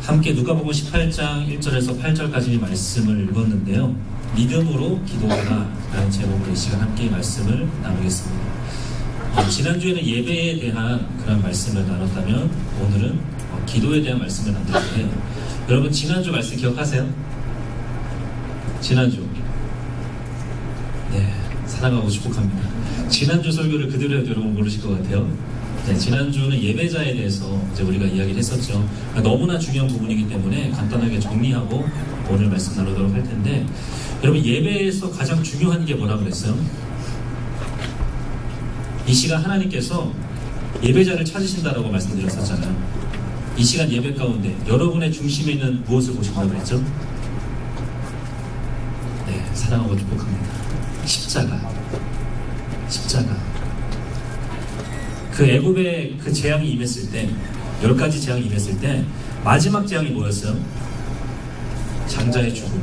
함께 누가복음 18장 1절에서 8절까지 말씀을 읽었는데요. 믿음으로 기도하라 라는 제목으로 이 시간 함께 말씀을 나누겠습니다. 지난주에는 예배에 대한 그런 말씀을 나눴다면 오늘은 기도에 대한 말씀을 나눌 텐데요. 여러분 지난주 말씀 기억하세요? 지난주 네, 사랑하고 축복합니다. 지난주 설교를 그대로 해도 여러분 모르실 것 같아요. 네, 지난주는 예배자에 대해서 이제 우리가 이야기를 했었죠. 너무나 중요한 부분이기 때문에 간단하게 정리하고 오늘 말씀 나누도록 할 텐데, 여러분 예배에서 가장 중요한 게 뭐라고 그랬어요? 이 시간 하나님께서 예배자를 찾으신다라고 말씀드렸었잖아요. 이 시간 예배 가운데 여러분의 중심에 있는 무엇을 보신다고 그랬죠? 네, 사랑하고 축복합니다. 십자가. 그 애굽의 그 재앙이 임했을 때, 10가지 재앙이 임했을 때 마지막 재앙이 뭐였어요? 장자의 죽음.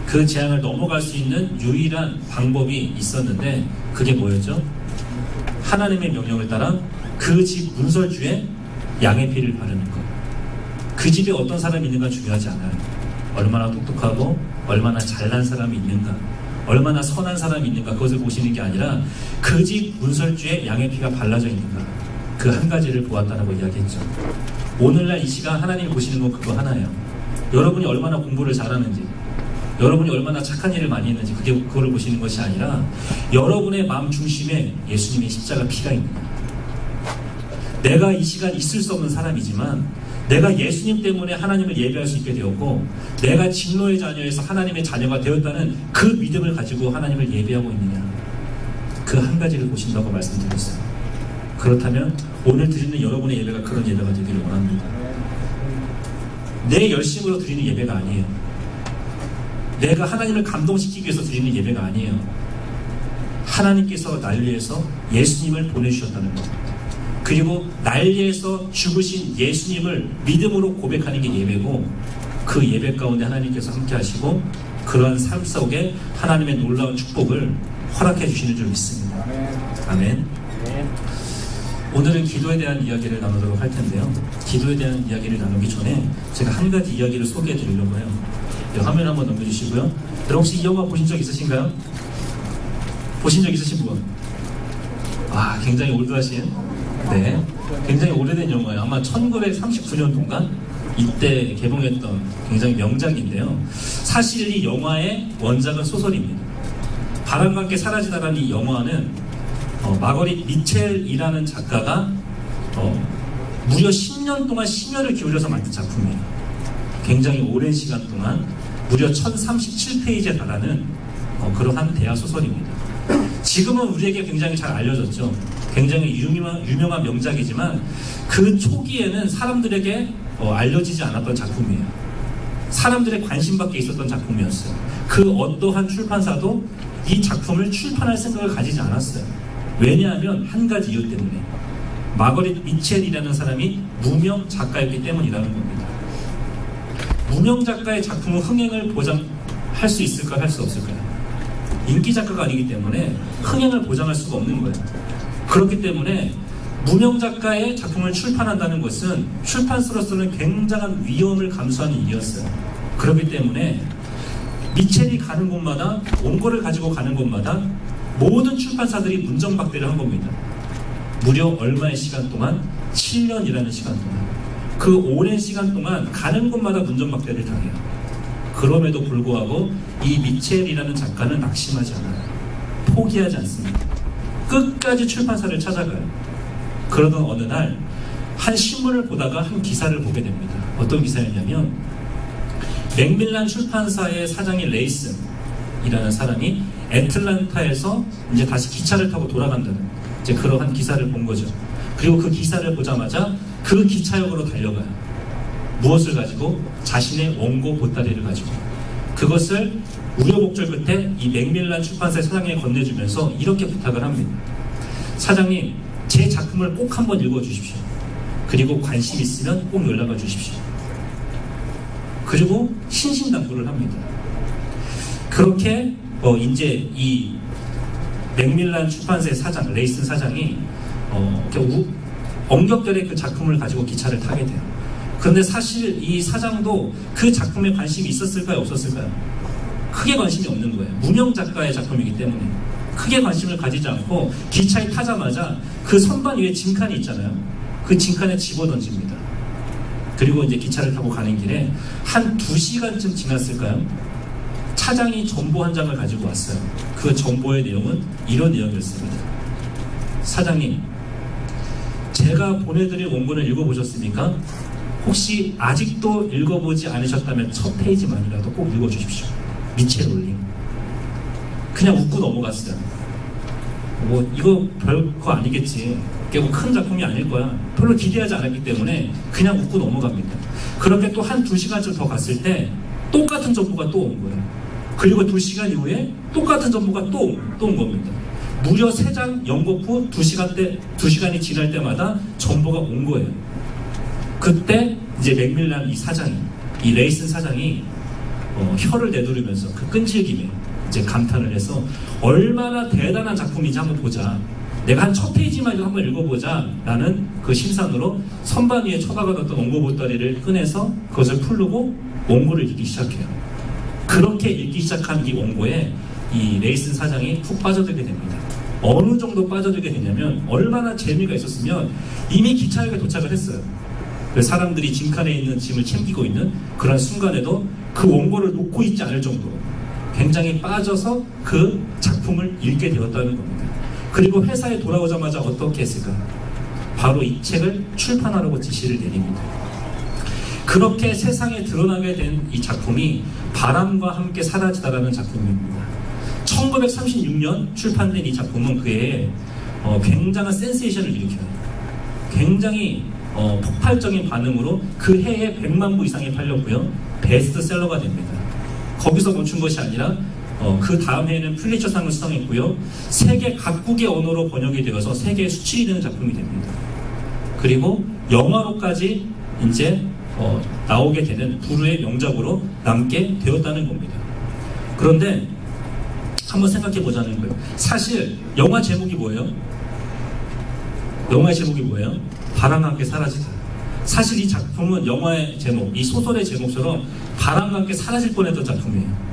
그 재앙을 넘어갈 수 있는 유일한 방법이 있었는데 그게 뭐였죠? 하나님의 명령을 따라 그 집 문설주에 양의 피를 바르는 것. 그 집에 어떤 사람이 있는가 중요하지 않아요. 얼마나 똑똑하고 얼마나 잘난 사람이 있는가, 얼마나 선한 사람이 있는가, 그것을 보시는 게 아니라 그 집 문설주에 양의 피가 발라져 있는가, 그 한 가지를 보았다라고 이야기했죠. 오늘날 이 시간 하나님이 보시는 건 그거 하나예요. 여러분이 얼마나 공부를 잘하는지, 여러분이 얼마나 착한 일을 많이 했는지, 그거를 보시는 것이 아니라 여러분의 마음 중심에 예수님의 십자가 피가 있느냐. 내가 이 시간 있을 수 없는 사람이지만 내가 예수님 때문에 하나님을 예배할 수 있게 되었고, 내가 진노의 자녀에서 하나님의 자녀가 되었다는 그 믿음을 가지고 하나님을 예배하고 있느냐, 그 한 가지를 보신다고 말씀드렸어요. 그렇다면 오늘 드리는 여러분의 예배가 그런 예배가 되기를 원합니다. 내 열심으로 드리는 예배가 아니에요. 내가 하나님을 감동시키기 위해서 드리는 예배가 아니에요. 하나님께서 날 위해서 예수님을 보내주셨다는 것, 그리고 날 위해서 죽으신 예수님을 믿음으로 고백하는 게 예배고, 그 예배 가운데 하나님께서 함께 하시고 그러한 삶 속에 하나님의 놀라운 축복을 허락해 주시는 줄 믿습니다. 아멘. 오늘은 기도에 대한 이야기를 나누도록 할 텐데요. 기도에 대한 이야기를 나누기 전에 제가 한 가지 이야기를 소개해 드리려고 해요. 화면 한번 넘겨주시고요. 여러분 혹시 이 영화 보신 적 있으신가요? 보신 적 있으신 분? 아, 굉장히 올드하신? 네, 굉장히 오래된 영화예요. 아마 1939년도인가? 이때 개봉했던 굉장히 명작인데요. 사실 이 영화의 원작은 소설입니다. 바람과 함께 사라지다라는 이 영화는 마거릿 미첼이라는 작가가 무려 10년 동안 심혈을 기울여서 만든 작품이에요. 굉장히 오랜 시간 동안 무려 1037페이지에 달하는 그러한 대하 소설입니다. 지금은 우리에게 굉장히 잘 알려졌죠. 굉장히 유명한 명작이지만 그 초기에는 사람들에게 알려지지 않았던 작품이에요. 사람들의 관심 밖에 있었던 작품이었어요. 그 어떠한 출판사도 이 작품을 출판할 생각을 가지지 않았어요. 왜냐하면 한 가지 이유 때문에, 마거릿 미첼이라는 사람이 무명 작가였기 때문이라는 겁니다. 무명 작가의 작품은 흥행을 보장할 수 있을까요? 할 수 없을까요? 인기 작가가 아니기 때문에 흥행을 보장할 수가 없는 거예요. 그렇기 때문에 무명 작가의 작품을 출판한다는 것은 출판사로서는 굉장한 위험을 감수하는 일이었어요. 그렇기 때문에 미첼이 가는 곳마다, 원고를 가지고 가는 곳마다 모든 출판사들이 문정박대를 한 겁니다. 무려 얼마의 시간 동안? 7년이라는 시간 동안. 그 오랜 시간 동안 가는 곳마다 문정박대를 당해요. 그럼에도 불구하고 이 미첼이라는 작가는 낙심하지 않아요. 포기하지 않습니다. 끝까지 출판사를 찾아가요. 그러던 어느 날 한 신문을 보다가 한 기사를 보게 됩니다. 어떤 기사였냐면, 맥밀란 출판사의 사장인 레이슨이라는 사람이 애틀란타에서 이제 다시 기차를 타고 돌아간다는 이제 그러한 기사를 본 거죠. 그리고 그 기사를 보자마자 그 기차역으로 달려가요. 무엇을 가지고? 자신의 원고 보따리를 가지고. 그것을 우여곡절 끝에 이 맥밀란 출판사의 사장에게 건네주면서 이렇게 부탁을 합니다. 사장님, 제 작품을 꼭 한번 읽어주십시오. 그리고 관심 있으면 꼭 연락을 주십시오. 그리고 신신당부를 합니다. 그렇게 이제 이 맥밀란 출판사의 사장, 레이슨 사장이 엄격결에 그 작품을 가지고 기차를 타게 돼요. 그런데 사실 이 사장도 그 작품에 관심이 있었을까요? 없었을까요? 크게 관심이 없는 거예요. 무명 작가의 작품이기 때문에 크게 관심을 가지지 않고 기차에 타자마자 그 선반 위에 짐칸이 있잖아요. 그 짐칸에 집어던집니다. 그리고 이제 기차를 타고 가는 길에 한 2시간쯤 지났을까요? 차장이 전보 한 장을 가지고 왔어요. 그 전보의 내용은 이런 내용이었습니다. 사장님, 제가 보내드릴 원고를 읽어보셨습니까? 혹시 아직도 읽어보지 않으셨다면 첫 페이지만이라도 꼭 읽어주십시오. 미첼 롤링. 그냥 웃고 넘어갔어요. 뭐 이거 별거 아니겠지. 뭐 큰 작품이 아닐 거야. 별로 기대하지 않았기 때문에 그냥 웃고 넘어갑니다. 그렇게 또 한 2시간쯤 더 갔을 때 똑같은 정보가 또 온 거예요. 그리고 2시간 이후에 똑같은 정보가 또 온 겁니다. 무려 3장 연극 후 2시간이 지날 때마다 정보가 온 거예요. 그때 이제 맥밀란 이 레이슨 사장이 혀를 내두르면서 그 끈질김에 이제 감탄을 해서 얼마나 대단한 작품인지 한번 보자. 내가 한 첫 페이지만 한번 읽어보자 라는 그 심산으로 선반 위에 처박아뒀던 원고 보따리를 꺼내서 그것을 풀르고 원고를 읽기 시작해요. 그렇게 읽기 시작한 이 원고에 이 레이슨 사장이 푹 빠져들게 됩니다. 어느 정도 빠져들게 되냐면 얼마나 재미가 있었으면 이미 기차역에 도착을 했어요. 사람들이 짐칸에 있는 짐을 챙기고 있는 그런 순간에도 그 원고를 놓고 있지 않을 정도로 굉장히 빠져서 그 작품을 읽게 되었다는 겁니다. 그리고 회사에 돌아오자마자 어떻게 했을까? 바로 이 책을 출판하라고 지시를 내립니다. 그렇게 세상에 드러나게 된 이 작품이 바람과 함께 사라지다라는 작품입니다. 1936년 출판된 이 작품은 그해 굉장한 센세이션을 일으켜요. 굉장히 폭발적인 반응으로 그 해에 100만 부 이상이 팔렸고요. 베스트셀러가 됩니다. 거기서 멈춘 것이 아니라 그 다음 해에는 플리처상을 수상했고요. 세계 각국의 언어로 번역이 되어서 세계에 수출이 되는 작품이 됩니다. 그리고 영화로까지 이제 나오게 되는 불후의 명작으로 남게 되었다는 겁니다. 그런데 한번 생각해 보자는 거예요. 사실 영화 제목이 뭐예요? 영화의 제목이 뭐예요? 바람과 함께 사라지다. 사실 이 작품은 영화의 제목, 이 소설의 제목처럼 바람과 함께 사라질 뻔했던 작품이에요.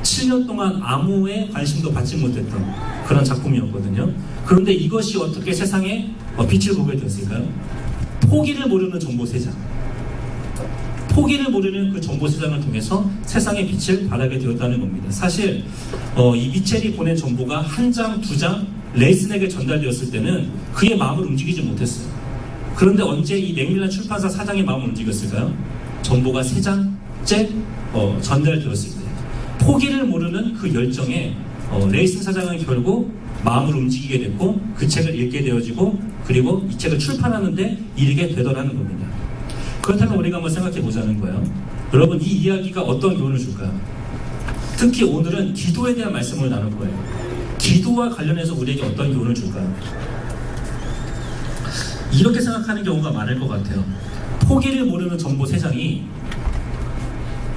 7년 동안 아무의 관심도 받지 못했던 그런 작품이었거든요. 그런데 이것이 어떻게 세상에 빛을 보게 되었을까요? 포기를 모르는 정보세장. 포기를 모르는 그 정보세장을 통해서 세상의 빛을 발하게 되었다는 겁니다. 사실 이 미첼이 보낸 정보가 한 장, 2장 레이슨에게 전달되었을 때는 그의 마음을 움직이지 못했어요. 그런데 언제 이 맥밀란 출판사 사장의 마음을 움직였을까요? 정보가 3장째 전달되었을 때 포기를 모르는 그 열정에 레이슨 사장은 결국 마음을 움직이게 됐고 그 책을 읽게 되어지고 그리고 이 책을 출판하는데 이르게 되더라는 겁니다. 그렇다면 우리가 한번 생각해 보자는 거예요. 여러분, 이 이야기가 어떤 교훈을 줄까요? 특히 오늘은 기도에 대한 말씀을 나눌 거예요. 기도와 관련해서 우리에게 어떤 교훈을 줄까요? 이렇게 생각하는 경우가 많을 것 같아요. 포기를 모르는 정보세장이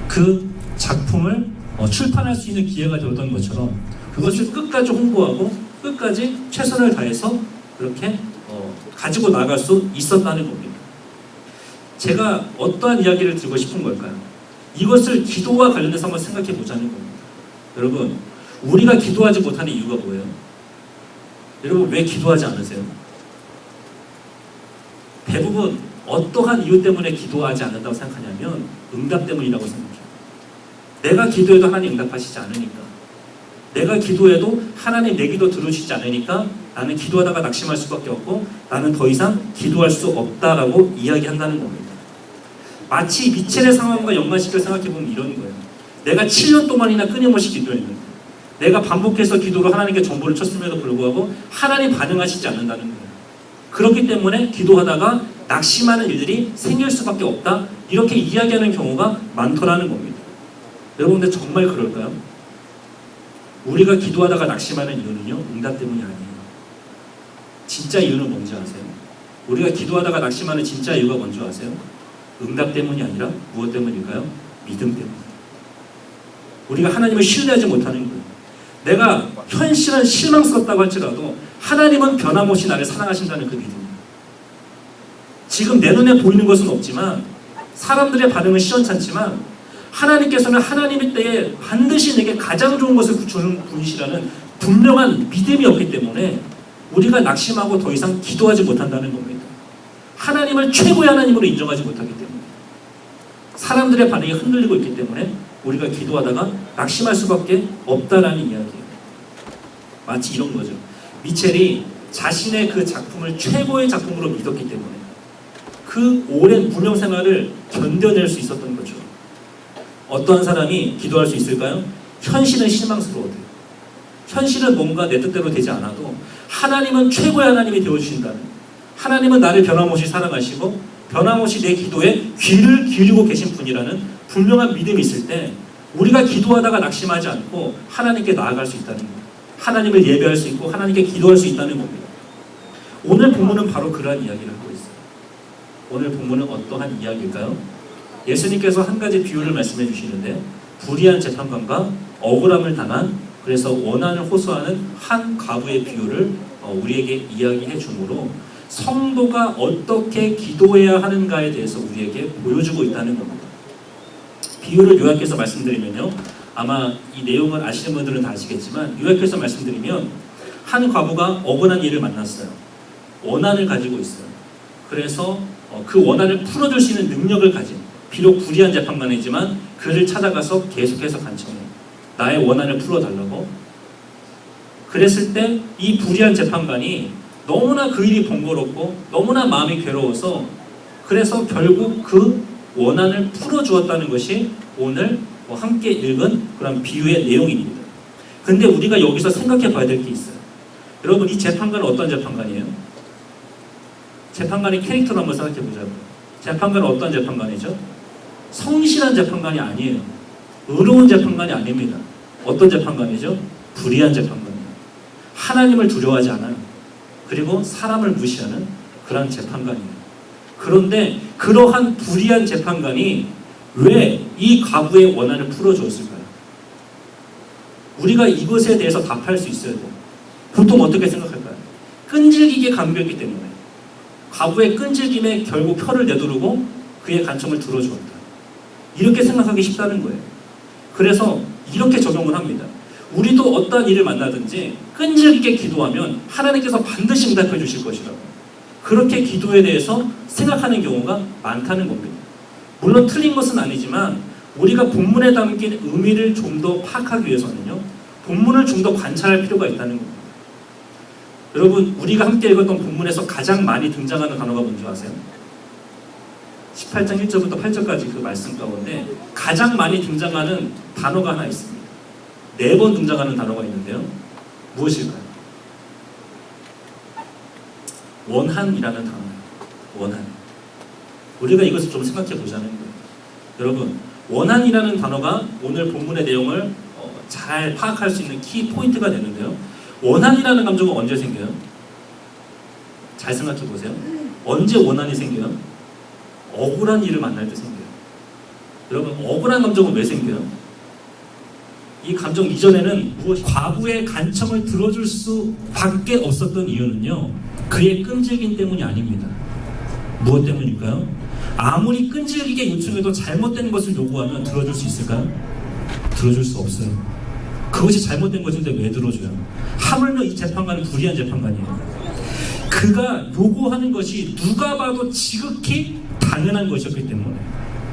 그 작품을 출판할 수 있는 기회가 되었던 것처럼 그것을 끝까지 홍보하고 끝까지 최선을 다해서 그렇게 가지고 나갈 수 있었다는 겁니다. 제가 어떠한 이야기를 드리고 싶은 걸까요? 이것을 기도와 관련해서 한번 생각해 보자는 겁니다. 여러분, 우리가 기도하지 못하는 이유가 뭐예요? 여러분, 왜 기도하지 않으세요? 대부분 어떠한 이유 때문에 기도하지 않는다고 생각하냐면 응답 때문이라고 생각해요. 내가 기도해도 하나님 응답하시지 않으니까, 내가 기도해도 하나님 내 기도 들으시지 않으니까 나는 기도하다가 낙심할 수밖에 없고 나는 더 이상 기도할 수 없다라고 이야기한다는 겁니다. 마치 미첼의 상황과 연관시켜 생각해보면 이런 거예요. 내가 7년 동안이나 끊임없이 기도했는데 내가 반복해서 기도로 하나님께 전보를 쳤음에도 불구하고 하나님 반응하시지 않는다는 거예요. 그렇기 때문에 기도하다가 낙심하는 일들이 생길 수밖에 없다, 이렇게 이야기하는 경우가 많더라는 겁니다. 여러분들 정말 그럴까요? 우리가 기도하다가 낙심하는 이유는요, 응답 때문이 아니에요. 진짜 이유는 뭔지 아세요? 우리가 기도하다가 낙심하는 진짜 이유가 뭔지 아세요? 응답 때문이 아니라 무엇 때문일까요? 믿음 때문에. 우리가 하나님을 신뢰하지 못하는 거예요. 내가 현실은 실망스럽다고 할지라도 하나님은 변함없이 나를 사랑하신다는 그 믿음. 지금 내 눈에 보이는 것은 없지만 사람들의 반응은 시원찮지만 하나님께서는 하나님의 때에 반드시 내게 가장 좋은 것을 주는 분이시라는 분명한 믿음이 없기 때문에 우리가 낙심하고 더 이상 기도하지 못한다는 겁니다. 하나님을 최고의 하나님으로 인정하지 못하기 때문에, 사람들의 반응이 흔들리고 있기 때문에 우리가 기도하다가 낙심할 수밖에 없다라는 이야기예요. 마치 이런 거죠. 미첼이 자신의 그 작품을 최고의 작품으로 믿었기 때문에 그 오랜 무명 생활을 견뎌낼 수 있었던 거죠. 어떠한 사람이 기도할 수 있을까요? 현실은 실망스러워도, 현실은 뭔가 내 뜻대로 되지 않아도 하나님은 최고의 하나님이 되어주신다는, 하나님은 나를 변함없이 사랑하시고 변함없이 내 기도에 귀를 기울이고 계신 분이라는 분명한 믿음이 있을 때 우리가 기도하다가 낙심하지 않고 하나님께 나아갈 수 있다는 거예요. 하나님을 예배할 수 있고 하나님께 기도할 수 있다는 겁니다. 오늘 본문은 바로 그러한 이야기를 하고 있어요. 오늘 본문은 어떠한 이야기일까요? 예수님께서 한 가지 비유를 말씀해 주시는데, 불의한 재판관과 억울함을 당한, 그래서 원한을 호소하는 한 과부의 비유를 우리에게 이야기해 주므로 성도가 어떻게 기도해야 하는가에 대해서 우리에게 보여주고 있다는 겁니다. 비유를 요약해서 말씀드리면요, 아마 이 내용을 아시는 분들은 다 아시겠지만 요약해서 말씀드리면, 한 과부가 억울한 일을 만났어요. 원한을 가지고 있어요. 그래서 그 원한을 풀어줄 수 있는 능력을 가진, 비록 불의한 재판관이지만 그를 찾아가서 계속해서 간청해요. 나의 원한을 풀어달라고. 그랬을 때 이 불의한 재판관이 너무나 그 일이 번거롭고 너무나 마음이 괴로워서, 그래서 결국 그 원한을 풀어주었다는 것이 오늘 함께 읽은 그런 비유의 내용입니다. 근데 우리가 여기서 생각해 봐야 될 게 있어요. 여러분, 이 재판관은 어떤 재판관이에요? 재판관의 캐릭터를 한번 생각해 보자고요. 재판관은 어떤 재판관이죠? 성실한 재판관이 아니에요. 의로운 재판관이 아닙니다. 어떤 재판관이죠? 불의한 재판관이에요. 하나님을 두려워하지 않아요. 그리고 사람을 무시하는 그런 재판관이에요. 그런데 그러한 불의한 재판관이 왜 이 과부의 원한을 풀어주었을까요? 우리가 이것에 대해서 답할 수 있어야 돼요. 보통 어떻게 생각할까요? 끈질기게 감겼기 때문에, 과부의 끈질김에 결국 혀를 내두르고 그의 간청을 들어주었다. 이렇게 생각하기 쉽다는 거예요. 그래서 이렇게 적용을 합니다. 우리도 어떠한 일을 만나든지 끈질기게 기도하면 하나님께서 반드시 응답해 주실 것이라고, 그렇게 기도에 대해서 생각하는 경우가 많다는 겁니다. 물론 틀린 것은 아니지만 우리가 본문에 담긴 의미를 좀 더 파악하기 위해서는요, 본문을 좀 더 관찰할 필요가 있다는 겁니다. 여러분, 우리가 함께 읽었던 본문에서 가장 많이 등장하는 단어가 뭔지 아세요? 18장 1절부터 8절까지 그 말씀 가운데 가장 많이 등장하는 단어가 하나 있습니다. 4번 등장하는 단어가 있는데요. 무엇일까요? 원한이라는 단어예요. 원한. 우리가 이것을 좀 생각해 보자는 거예요. 여러분, 원한이라는 단어가 오늘 본문의 내용을 잘 파악할 수 있는 키 포인트가 되는데요. 원한이라는 감정은 언제 생겨요? 잘 생각해 보세요. 언제 원한이 생겨요? 억울한 일을 만날 때 생겨요. 여러분, 억울한 감정은 왜 생겨요? 이 감정 이전에는 과부의 간청을 들어줄 수밖에 없었던 이유는요, 그의 끈질김 때문이 아닙니다. 무엇 때문일까요? 아무리 끈질기게 요청해도 잘못된 것을 요구하면 들어줄 수 있을까요? 들어줄 수 없어요. 그것이 잘못된 것인데 왜 들어줘요? 하물며 이 재판관은 불의한 재판관이에요. 그가 요구하는 것이 누가 봐도 지극히 당연한 것이었기 때문에,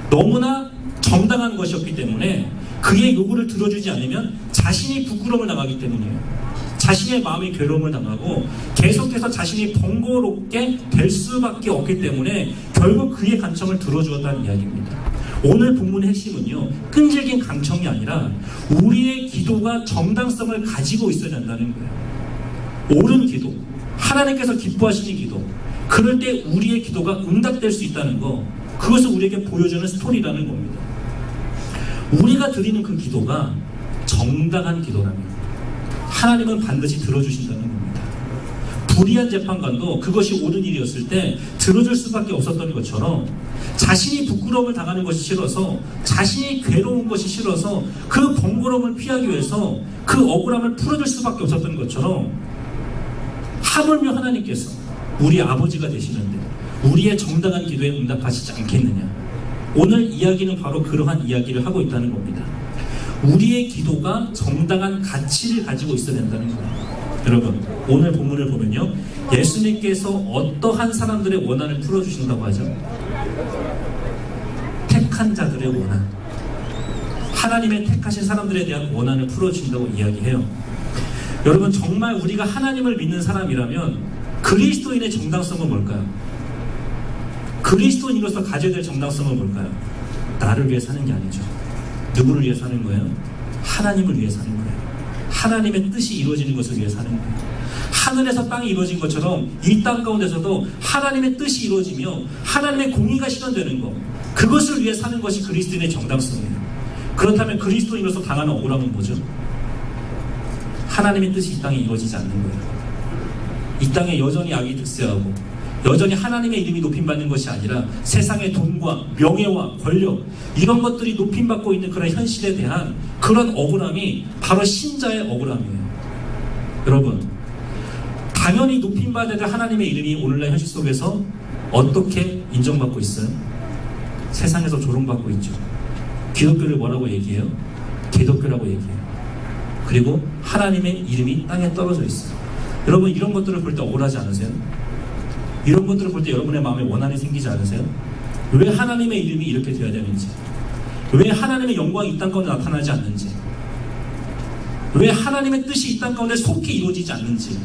너무나 정당한 것이었기 때문에 그의 요구를 들어주지 않으면 자신이 부끄러움을 당하기 때문이에요. 자신의 마음이 괴로움을 당하고 계속해서 자신이 번거롭게 될 수밖에 없기 때문에 결국 그의 간청을 들어주었다는 이야기입니다. 오늘 본문의 핵심은요, 끈질긴 간청이 아니라 우리의 기도가 정당성을 가지고 있어야 한다는 거예요. 옳은 기도, 하나님께서 기뻐하시는 기도, 그럴 때 우리의 기도가 응답될 수 있다는 거, 그것을 우리에게 보여주는 스토리라는 겁니다. 우리가 드리는 그 기도가 정당한 기도라면 하나님은 반드시 들어주신다는 겁니다. 불의한 재판관도 그것이 옳은 일이었을 때 들어줄 수밖에 없었던 것처럼, 자신이 부끄러움을 당하는 것이 싫어서, 자신이 괴로운 것이 싫어서 그 번거로움을 피하기 위해서 그 억울함을 풀어줄 수밖에 없었던 것처럼, 하물며 하나님께서 우리 아버지가 되시는데 우리의 정당한 기도에 응답하시지 않겠느냐. 오늘 이야기는 바로 그러한 이야기를 하고 있다는 겁니다. 우리의 기도가 정당한 가치를 가지고 있어야 된다는 거예요. 여러분, 오늘 본문을 보면요, 예수님께서 어떠한 사람들의 원한을 풀어주신다고 하죠? 택한 자들의 원한, 하나님의 택하신 사람들에 대한 원한을 풀어주신다고 이야기해요. 여러분, 정말 우리가 하나님을 믿는 사람이라면 그리스도인의 정당성은 뭘까요? 그리스도인으로서 가져야 될 정당성은 뭘까요? 나를 위해 사는 게 아니죠. 누구를 위해 사는 거예요? 하나님을 위해 사는 거예요. 하나님의 뜻이 이루어지는 것을 위해 사는 거예요. 하늘에서 땅이 이루어진 것처럼 이 땅 가운데서도 하나님의 뜻이 이루어지며 하나님의 공의가 실현되는 것, 그것을 위해 사는 것이 그리스도인의 정당성이에요. 그렇다면 그리스도인으로서 당하는 억울함은 뭐죠? 하나님의 뜻이 이 땅에 이루어지지 않는 거예요. 이 땅에 여전히 악이 득세하고 여전히 하나님의 이름이 높임받는 것이 아니라 세상의 돈과 명예와 권력, 이런 것들이 높임받고 있는 그런 현실에 대한 그런 억울함이 바로 신자의 억울함이에요. 여러분, 당연히 높임받아야 될 하나님의 이름이 오늘날 현실 속에서 어떻게 인정받고 있어요? 세상에서 조롱받고 있죠. 기독교를 뭐라고 얘기해요? 개독교라고 얘기해요. 그리고 하나님의 이름이 땅에 떨어져 있어요. 여러분, 이런 것들을 볼 때 억울하지 않으세요? 이런 것들을 볼 때 여러분의 마음에 원한이 생기지 않으세요? 왜 하나님의 이름이 이렇게 되어야 되는지, 왜 하나님의 영광이 이 땅 가운데 나타나지 않는지, 왜 하나님의 뜻이 이 땅 가운데 속히 이루어지지 않는지,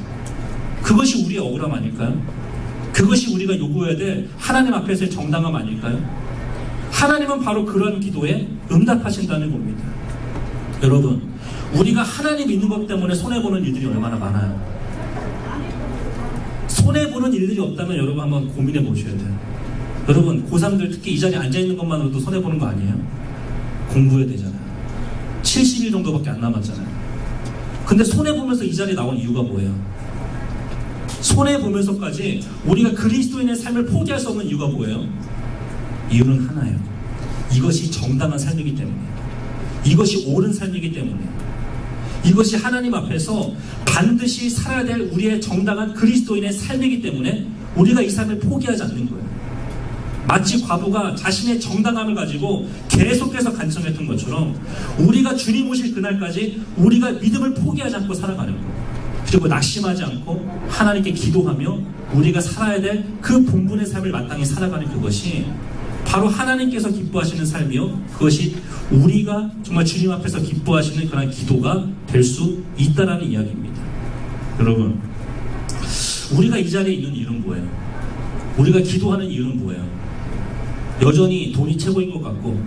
그것이 우리의 억울함 아닐까요? 그것이 우리가 요구해야 될 하나님 앞에서의 정당함 아닐까요? 하나님은 바로 그런 기도에 응답하신다는 겁니다. 여러분, 우리가 하나님 믿는 것 때문에 손해보는 일들이 얼마나 많아요. 손해보는 일들이 없다면 여러분 한번 고민해 보셔야 돼요. 여러분, 고3들 특히 이 자리에 앉아있는 것만으로도 손해보는 거 아니에요? 공부해야 되잖아요. 70일 정도밖에 안 남았잖아요. 근데 손해보면서 이 자리에 나온 이유가 뭐예요? 손해보면서까지 우리가 그리스도인의 삶을 포기할 수 없는 이유가 뭐예요? 이유는 하나예요. 이것이 정당한 삶이기 때문에, 이것이 옳은 삶이기 때문에, 이것이 하나님 앞에서 반드시 살아야 될 우리의 정당한 그리스도인의 삶이기 때문에 우리가 이 삶을 포기하지 않는 거예요. 마치 과부가 자신의 정당함을 가지고 계속해서 간청했던 것처럼 우리가 주님 오실 그날까지 우리가 믿음을 포기하지 않고 살아가는 거예요. 그리고 낙심하지 않고 하나님께 기도하며 우리가 살아야 될 그 본분의 삶을 마땅히 살아가는 그것이 바로 하나님께서 기뻐하시는 삶이요, 그것이 우리가 정말 주님 앞에서 기뻐하시는 그런 기도가 될 수 있다라는 이야기입니다. 여러분, 우리가 이 자리에 있는 이유는 뭐예요? 우리가 기도하는 이유는 뭐예요? 여전히 돈이 최고인 것 같고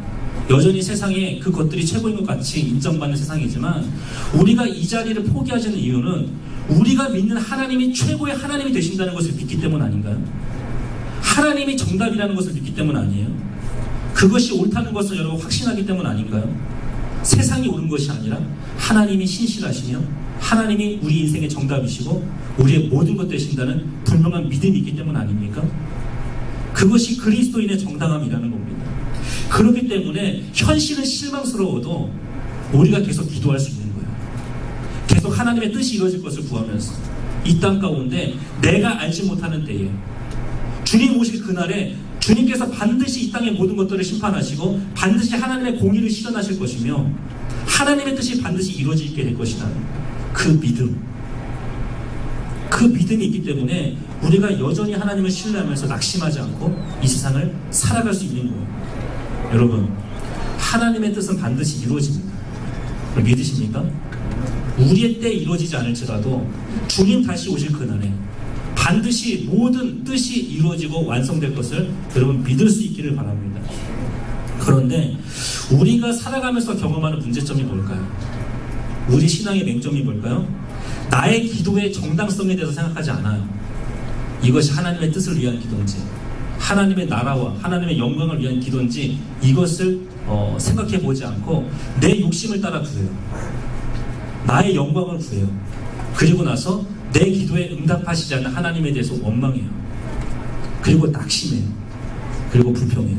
여전히 세상에 그 것들이 최고인 것 같이 인정받는 세상이지만, 우리가 이 자리를 포기하시는 이유는 우리가 믿는 하나님이 최고의 하나님이 되신다는 것을 믿기 때문 아닌가요? 하나님이 정답이라는 것을 믿기 때문 아니에요? 그것이 옳다는 것을 여러분 확신하기 때문 아닌가요? 세상이 옳은 것이 아니라 하나님이 신실하시며 하나님이 우리 인생의 정답이시고 우리의 모든 것 되신다는 분명한 믿음이 있기 때문 아닙니까? 그것이 그리스도인의 정당함이라는 겁니다. 그렇기 때문에 현실은 실망스러워도 우리가 계속 기도할 수 있는 거예요. 계속 하나님의 뜻이 이루어질 것을 구하면서 이 땅 가운데 내가 알지 못하는 때에 주님 오실 그날에 주님께서 반드시 이 땅의 모든 것들을 심판하시고 반드시 하나님의 공의를 실현하실 것이며 하나님의 뜻이 반드시 이루어지게 될 것이라는 그 믿음, 그 믿음이 있기 때문에 우리가 여전히 하나님을 신뢰하면서 낙심하지 않고 이 세상을 살아갈 수 있는 거예요. 여러분, 하나님의 뜻은 반드시 이루어집니다. 믿으십니까? 우리의 때 이루어지지 않을지라도 주님 다시 오실 그날에 반드시 모든 뜻이 이루어지고 완성될 것을 여러분 믿을 수 있기를 바랍니다. 그런데 우리가 살아가면서 경험하는 문제점이 뭘까요? 우리 신앙의 맹점이 뭘까요? 나의 기도의 정당성에 대해서 생각하지 않아요. 이것이 하나님의 뜻을 위한 기도인지 하나님의 나라와 하나님의 영광을 위한 기도인지 이것을 생각해 보지 않고 내 욕심을 따라 구해요. 나의 영광을 구해요. 그리고 나서 내 기도에 응답하시지 않는 하나님에 대해서 원망해요. 그리고 낙심해요. 그리고 불평해요.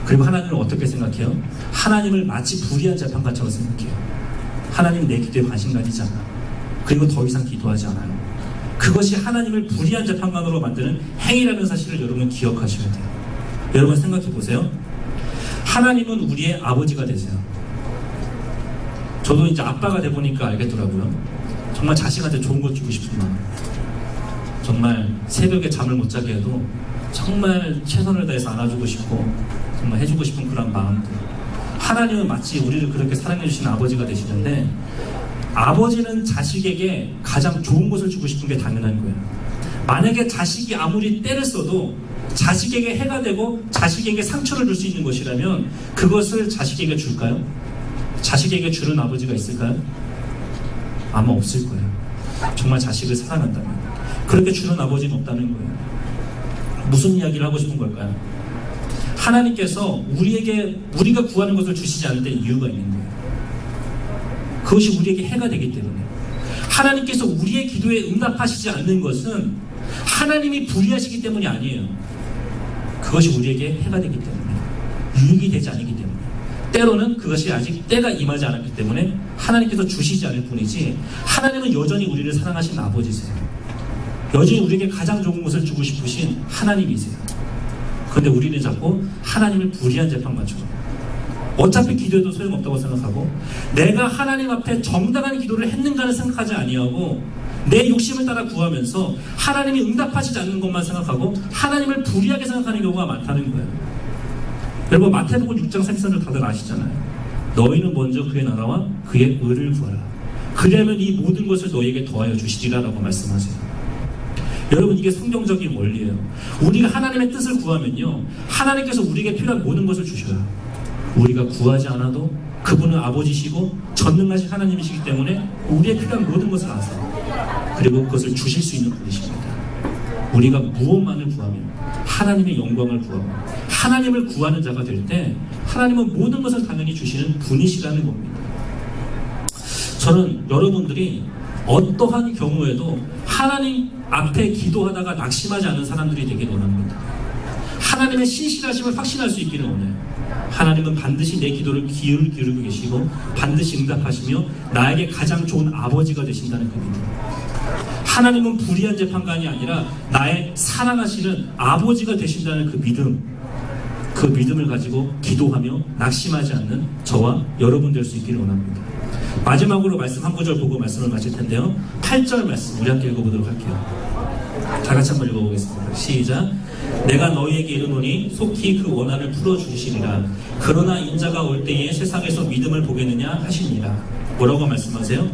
그리고 하나님을 어떻게 생각해요? 하나님을 마치 불의한 재판관처럼 생각해요. 하나님 내 기도에 관심 가지지 않아. 그리고 더 이상 기도하지 않아요. 그것이 하나님을 불의한 재판관으로 만드는 행위라는 사실을 여러분 기억하셔야 돼요. 여러분 생각해 보세요. 하나님은 우리의 아버지가 되세요. 저도 이제 아빠가 돼 보니까 알겠더라고요. 정말 자식한테 좋은 것 주고 싶은 마음. 정말 새벽에 잠을 못 자게 해도 정말 최선을 다해서 안아주고 싶고 정말 해주고 싶은 그런 마음들. 하나님은 마치 우리를 그렇게 사랑해 주시는 아버지가 되시는데, 아버지는 자식에게 가장 좋은 것을 주고 싶은 게 당연한 거예요. 만약에 자식이 아무리 때를 써도 자식에게 해가 되고 자식에게 상처를 줄 수 있는 것이라면 그것을 자식에게 줄까요? 자식에게 주는 아버지가 있을까요? 아마 없을 거예요. 정말 자식을 사랑한다면. 그렇게 주는 아버지는 없다는 거예요. 무슨 이야기를 하고 싶은 걸까요? 하나님께서 우리가 구하는 것을 주시지 않을 때 이유가 있는 거예요. 그것이 우리에게 해가 되기 때문에. 하나님께서 우리의 기도에 응답하시지 않는 것은 하나님이 불의하시기 때문이 아니에요. 그것이 우리에게 해가 되기 때문에, 유익이 되지 않기 때문에, 때로는 그것이 아직 때가 임하지 않았기 때문에 하나님께서 주시지 않을 뿐이지, 하나님은 여전히 우리를 사랑하시는 아버지세요. 여전히 우리에게 가장 좋은 것을 주고 싶으신 하나님이세요. 그런데 우리는 자꾸 하나님을 불의한 재판관처럼, 어차피 기도해도 소용없다고 생각하고, 내가 하나님 앞에 정당한 기도를 했는가를 생각하지 아니하고 내 욕심을 따라 구하면서 하나님이 응답하시지 않는 것만 생각하고 하나님을 불의하게 생각하는 경우가 많다는 거예요. 여러분, 마태복음 6장 33절 다들 아시잖아요. 너희는 먼저 그의 나라와 그의 의를 구하라. 그러면 이 모든 것을 너희에게 더하여 주시리라 라고 말씀하세요. 여러분, 이게 성경적인 원리예요. 우리가 하나님의 뜻을 구하면요, 하나님께서 우리에게 필요한 모든 것을 주셔요. 우리가 구하지 않아도 그분은 아버지시고 전능하신 하나님이시기 때문에 우리의 필요한 모든 것을 아세요. 그리고 그것을 주실 수 있는 분이십니다. 우리가 무엇만을 구하면 하나님의 영광을 구하고 하나님을 구하는 자가 될 때 하나님은 모든 것을 당연히 주시는 분이시라는 겁니다. 저는 여러분들이 어떠한 경우에도 하나님 앞에 기도하다가 낙심하지 않은 사람들이 되길 원합니다. 하나님의 신실하심을 확신할 수 있기를 원해요. 하나님은 반드시 내 기도를 기울이고 계시고 반드시 응답하시며 나에게 가장 좋은 아버지가 되신다는 그 믿음. 하나님은 불의한 재판관이 아니라 나의 사랑하시는 아버지가 되신다는 그 믿음. 그 믿음을 가지고 기도하며 낙심하지 않는 저와 여러분 될 수 있기를 원합니다. 마지막으로 말씀 한 구절 보고 말씀을 마칠 텐데요. 8절 말씀 우리 함께 읽어보도록 할게요. 다 같이 한번 읽어보겠습니다. 시작. 내가 너희에게 이르노니 속히 그 원한을 풀어주시리라. 그러나 인자가 올 때에 세상에서 믿음을 보겠느냐 하시니라. 뭐라고 말씀하세요?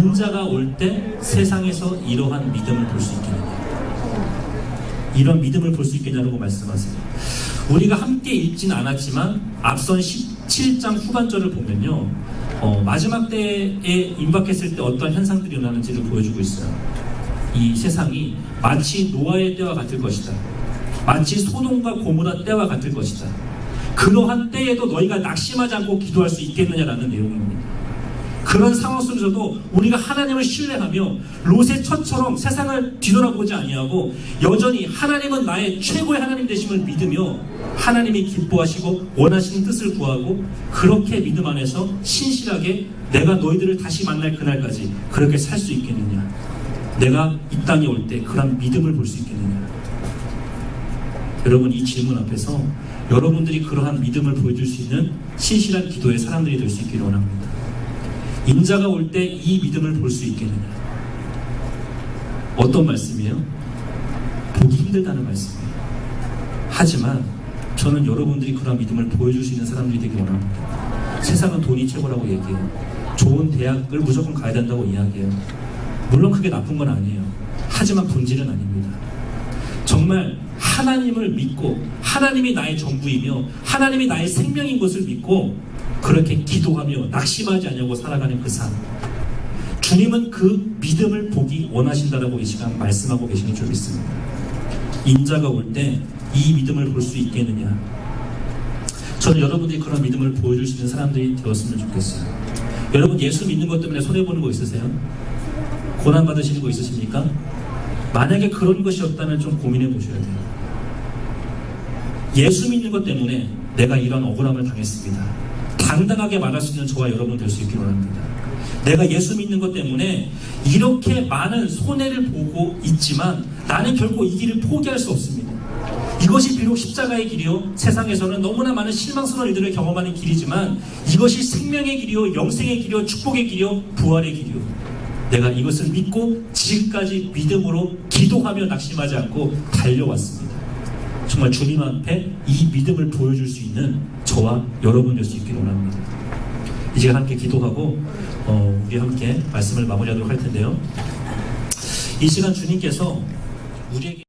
인자가 올 때 세상에서 이러한 믿음을 볼 수 있겠느냐, 이런 믿음을 볼 수 있겠냐고 말씀하세요. 우리가 함께 읽지는 않았지만 앞선 17장 후반절을 보면요, 마지막 때에 임박했을 때 어떤 현상들이 일어나는지를 보여주고 있어요. 이 세상이 마치 노아의 때와 같을 것이다. 마치 소돔과 고모라 때와 같을 것이다. 그러한 때에도 너희가 낙심하지 않고 기도할 수 있겠느냐라는 내용입니다. 그런 상황 속에서도 우리가 하나님을 신뢰하며 롯의 처처럼 세상을 뒤돌아보지 아니하고 여전히 하나님은 나의 최고의 하나님 되심을 믿으며 하나님이 기뻐하시고 원하시는 뜻을 구하고 그렇게 믿음 안에서 신실하게 내가 너희들을 다시 만날 그날까지 그렇게 살 수 있겠느냐, 내가 이 땅에 올 때 그런 믿음을 볼 수 있겠느냐. 여러분, 이 질문 앞에서 여러분들이 그러한 믿음을 보여줄 수 있는 신실한 기도의 사람들이 될 수 있기를 원합니다. 인자가 올 때 이 믿음을 볼 수 있겠느냐. 어떤 말씀이에요? 보기 힘들다는 말씀이에요. 하지만 저는 여러분들이 그러한 믿음을 보여줄 수 있는 사람들이 되길 원합니다. 세상은 돈이 최고라고 얘기해요. 좋은 대학을 무조건 가야 된다고 이야기해요. 물론 그게 나쁜 건 아니에요. 하지만 본질은 아닙니다. 정말 하나님을 믿고 하나님이 나의 전부이며 하나님이 나의 생명인 것을 믿고 그렇게 기도하며 낙심하지 않냐고 살아가는 그 삶, 주님은 그 믿음을 보기 원하신다라고 이 시간 말씀하고 계시는 줄 믿습니다. 인자가 올 때 이 믿음을 볼 수 있겠느냐. 저는 여러분들이 그런 믿음을 보여줄 수 있는 사람들이 되었으면 좋겠어요. 여러분, 예수 믿는 것 때문에 손해보는 거 있으세요? 고난받으시는 거 있으십니까? 만약에 그런 것이 없다면 좀 고민해 보셔야 돼요. 예수 믿는 것 때문에 내가 이런 억울함을 당했습니다. 당당하게 말할 수 있는 저와 여러분 될 수 있기를 원합니다. 내가 예수 믿는 것 때문에 이렇게 많은 손해를 보고 있지만 나는 결코 이 길을 포기할 수 없습니다. 이것이 비록 십자가의 길이요, 세상에서는 너무나 많은 실망스러운 일들을 경험하는 길이지만 이것이 생명의 길이요, 영생의 길이요, 축복의 길이요, 부활의 길이요. 내가 이것을 믿고 지금까지 믿음으로 기도하며 낙심하지 않고 달려왔습니다. 정말 주님 앞에 이 믿음을 보여줄 수 있는 저와 여러분 될 수 있기를 원합니다. 이제 함께 기도하고 우리 함께 말씀을 마무리하도록 할 텐데요. 이 시간 주님께서 우리에게